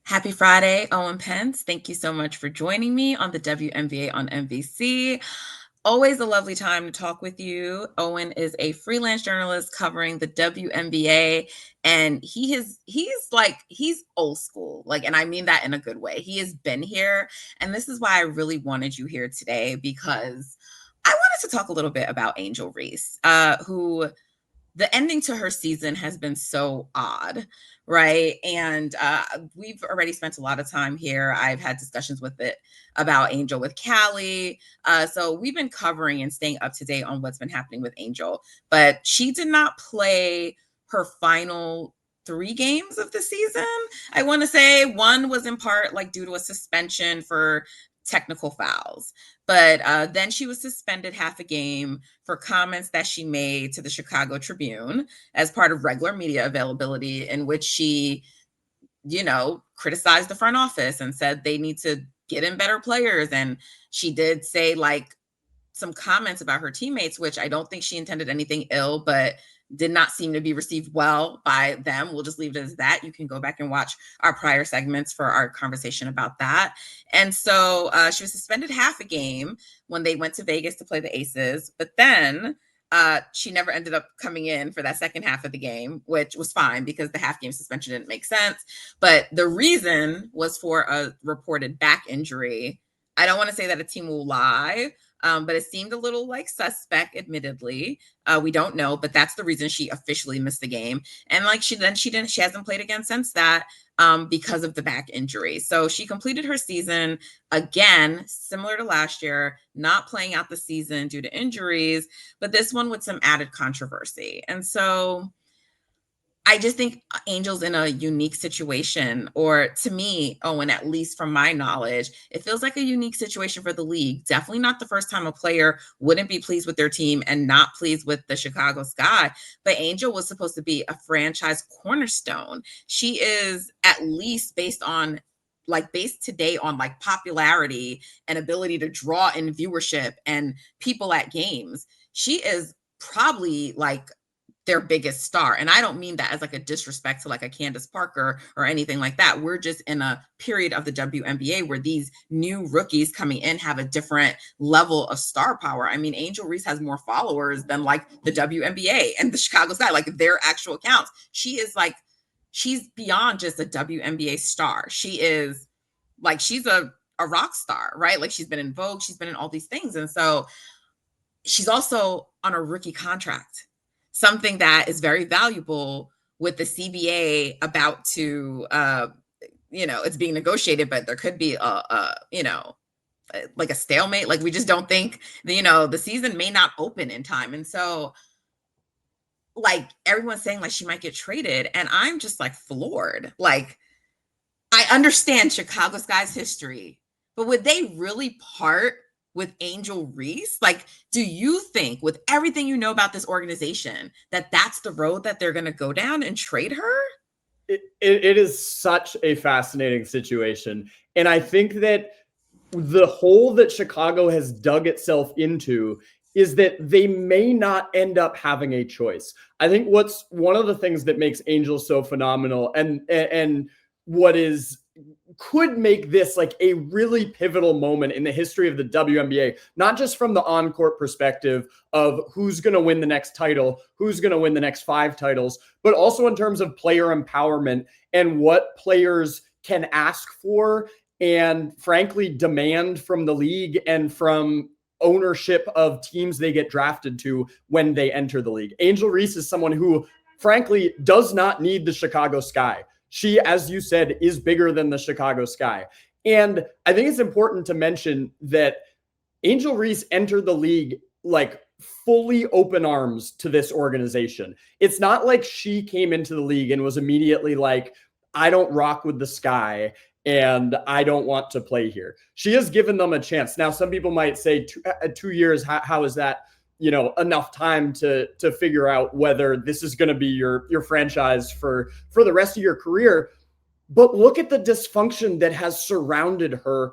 Happy Friday, Owen Pence. Thank you so much for joining me on the WNBA on NBC. Always a lovely time to talk with you. Owen is a freelance journalist covering the WNBA, and he's old school. And I mean that in a good way. He has been here, and this is why I really wanted you here today because I wanted to talk a little bit about Angel Reese, who the ending to her season has been so odd, right? And we've already spent a lot of time here. I've had discussions with it about Angel with Callie. So we've been covering and staying up to date on what's been happening with Angel. But she did not play her final 3 games of the season. I want to say one was in part due to a suspension for technical fouls. But then she was suspended half a game for comments that she made to the Chicago Tribune as part of regular media availability, in which she, criticized the front office and said they need to get in better players. And she did say some comments about her teammates, which I don't think she intended anything ill, but did not seem to be received well by them. We'll just leave it as that. You can go back and watch our prior segments for our conversation about that. And so she was suspended half a game when they went to Vegas to play the Aces. But then she never ended up coming in for that second half of the game, which was fine because the half game suspension didn't make sense. But the reason was for a reported back injury. I don't want to say that a team will lie, but it seemed a little suspect, admittedly. We don't know, but that's the reason she officially missed the game. And she hasn't played again since that because of the back injury. So she completed her season again, similar to last year, not playing out the season due to injuries, but this one with some added controversy. And so I just think Angel's in a unique situation, or to me, Owen, at least from my knowledge, it feels like a unique situation for the league. Definitely not the first time a player wouldn't be pleased with their team and not pleased with the Chicago Sky. But Angel was supposed to be a franchise cornerstone. She is, at least based today on popularity and ability to draw in viewership and people at games. She is probably their biggest star. And I don't mean that as a disrespect to a Candace Parker or anything like that. We're just in a period of the WNBA where these new rookies coming in have a different level of star power. I mean, Angel Reese has more followers than the WNBA and the Chicago Sky, their actual accounts. She is she's beyond just a WNBA star. She is she's a rock star, right? She's been in Vogue, she's been in all these things. And so she's also on a rookie contract, something that is very valuable with the CBA about to, it's being negotiated, but there could be a stalemate. We just don't think, the season may not open in time. And so everyone's saying she might get traded. And I'm just floored. I understand Chicago Sky's history, but would they really part with Angel Reese? Do you think, with everything you know about this organization, that that's the road that they're going to go down and trade her? It is such a fascinating situation. And I think that the hole that Chicago has dug itself into is that they may not end up having a choice. I think what's one of the things that makes Angel so phenomenal and what could make this a really pivotal moment in the history of the WNBA, not just from the on-court perspective of who's going to win the next title, who's going to win the next 5 titles, but also in terms of player empowerment and what players can ask for and frankly demand from the league and from ownership of teams they get drafted to when they enter the league. Angel Reese is someone who frankly does not need the Chicago Sky. She, as you said, is bigger than the Chicago Sky. And I think it's important to mention that Angel Reese entered the league fully open arms to this organization. It's not like she came into the league and was immediately I don't rock with the Sky and I don't want to play here. She has given them a chance. Now, some people might say 2 years, how is that enough time to figure out whether this is going to be your franchise for the rest of your career. But look at the dysfunction that has surrounded her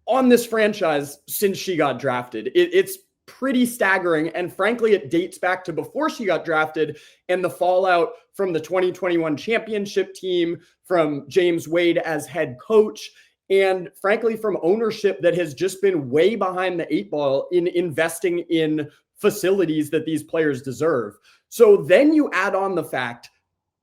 on this franchise since she got drafted. It's pretty staggering. And frankly, it dates back to before she got drafted and the fallout from the 2021 championship team, from James Wade as head coach, and frankly, from ownership that has just been way behind the eight ball in investing in facilities that these players deserve. So then you add on the fact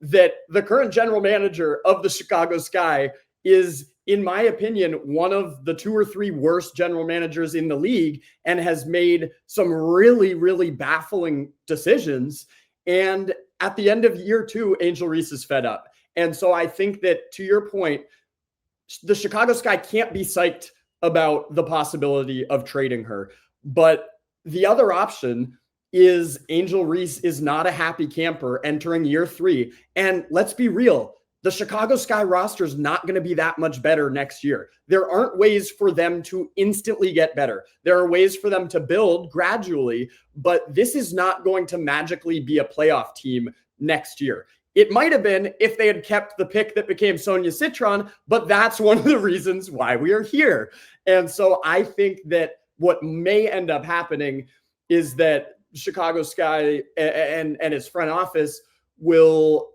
that the current general manager of the Chicago Sky is, in my opinion, one of the 2 or 3 worst general managers in the league and has made some really, really baffling decisions. And at the end of year 2, Angel Reese is fed up. And so I think that, to your point, the Chicago Sky can't be psyched about the possibility of trading her. But the other option is Angel Reese is not a happy camper entering year 3. And let's be real, the Chicago Sky roster is not going to be that much better next year. There aren't ways for them to instantly get better. There are ways for them to build gradually, but this is not going to magically be a playoff team next year. It might have been if they had kept the pick that became Sonia Citron, but that's one of the reasons why we are here. And so I think that what may end up happening is that Chicago Sky and its front office will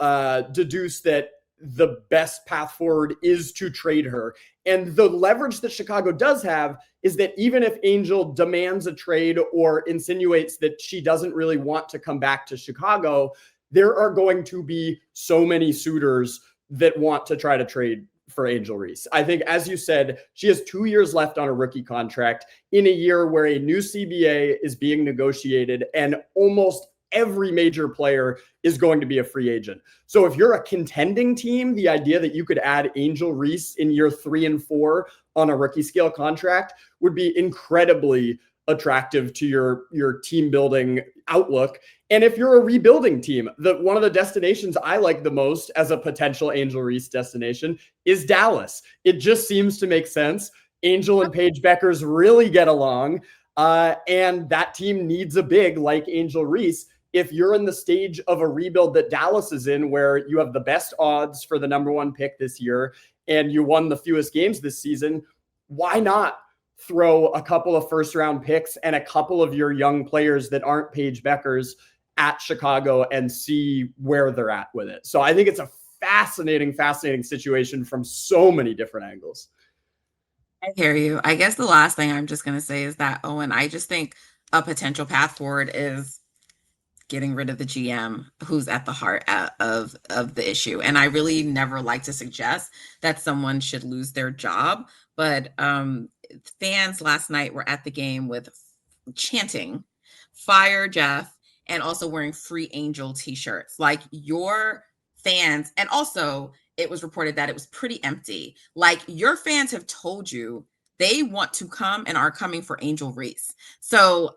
deduce that the best path forward is to trade her. And the leverage that Chicago does have is that even if Angel demands a trade or insinuates that she doesn't really want to come back to Chicago, there are going to be so many suitors that want to try to trade for Angel Reese. I think, as you said, she has 2 years left on a rookie contract in a year where a new CBA is being negotiated and almost every major player is going to be a free agent. So if you're a contending team, the idea that you could add Angel Reese in year 3 and 4 on a rookie scale contract would be incredibly attractive to your team building outlook. And if you're a rebuilding team, one of the destinations I like the most as a potential Angel Reese destination is Dallas. It just seems to make sense. Angel and Paige Beckers really get along, and that team needs a big like Angel Reese. If you're in the stage of a rebuild that Dallas is in, where you have the best odds for the number 1 pick this year and you won the fewest games this season, why not throw a couple of first-round picks and a couple of your young players that aren't Paige Beckers at Chicago and see where they're at with it? So I think it's a fascinating situation from so many different angles. I hear you. I guess the last thing I'm just going to say is that, Owen, I just think a potential path forward is getting rid of the GM who's at the heart of the issue. And I really never like to suggest that someone should lose their job, but fans last night were at the game with chanting, "Fire Jeff," and also wearing Free Angel t-shirts. Like, your fans, and also it was reported that it was pretty empty. Like, your fans have told you they want to come and are coming for Angel Reese. So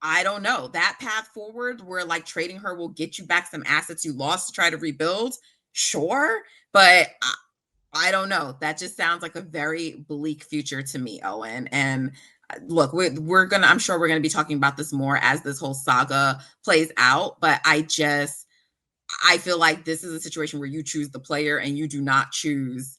I don't know. That path forward where like trading her will get you back some assets you lost to try to rebuild, sure. But I don't know. That just sounds like a very bleak future to me, Owen. And look, I'm sure we're gonna be talking about this more as this whole saga plays out. But I feel like this is a situation where you choose the player and you do not choose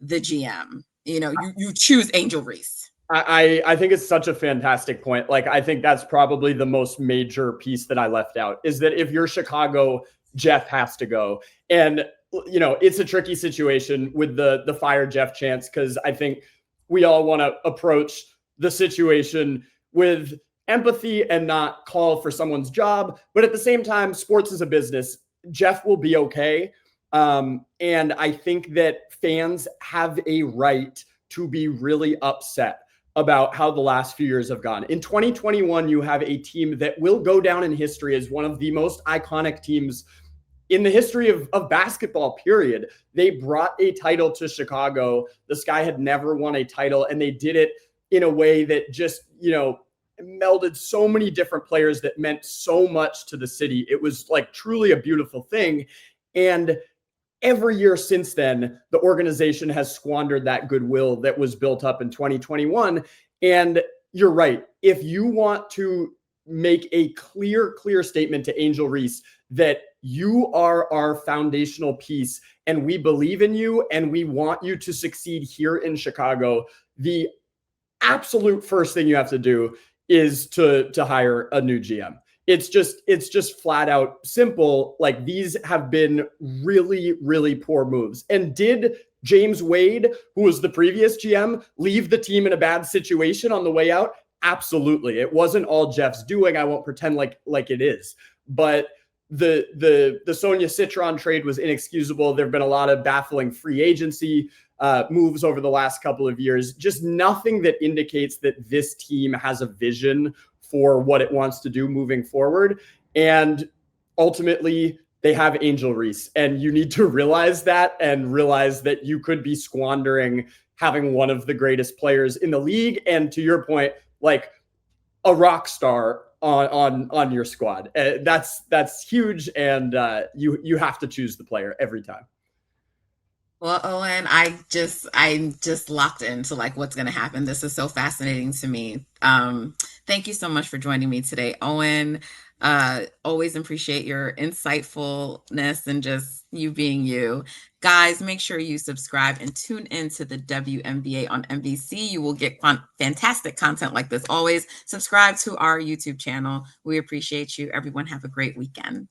the GM. You choose Angel Reese. I think it's such a fantastic point. Like, I think that's probably the most major piece that I left out, is that if you're Chicago, Jeff has to go. And, it's a tricky situation with the fire Jeff chance, because I think we all want to approach the situation with empathy and not call for someone's job. But at the same time, sports is a business. Jeff will be okay. And I think that fans have a right to be really upset about how the last few years have gone. In 2021, you have a team that will go down in history as one of the most iconic teams in the history of basketball, period. They brought a title to Chicago. The Sky had never won a title, and they did it in a way that just, melded so many different players that meant so much to the city. It was like truly a beautiful thing. And every year since then, the organization has squandered that goodwill that was built up in 2021. And you're right. If you want to make a clear statement to Angel Reese that you are our foundational piece and we believe in you and we want you to succeed here in Chicago, the absolute first thing you have to do is to hire a new GM. It's just flat out simple. Like, these have been really, really poor moves. And did James Wade, who was the previous GM, leave the team in a bad situation on the way out? Absolutely. It wasn't all Jeff's doing. I won't pretend like it is. But the Sonia Citron trade was inexcusable. There have been a lot of baffling free agency moves over the last couple of years. Just nothing that indicates that this team has a vision for what it wants to do moving forward. And ultimately, they have Angel Reese. And you need to realize that, and realize that you could be squandering having one of the greatest players in the league. And to your point, like, a rock star on your squad. That's huge. And you have to choose the player every time. Well, Owen, I'm just locked into like what's going to happen. This is so fascinating to me. Thank you so much for joining me today, Owen. Always appreciate your insightfulness and just you being you. Guys, make sure you subscribe and tune in to the WNBA on NBC. You will get fantastic content like this always. Subscribe to our YouTube channel. We appreciate you. Everyone have a great weekend.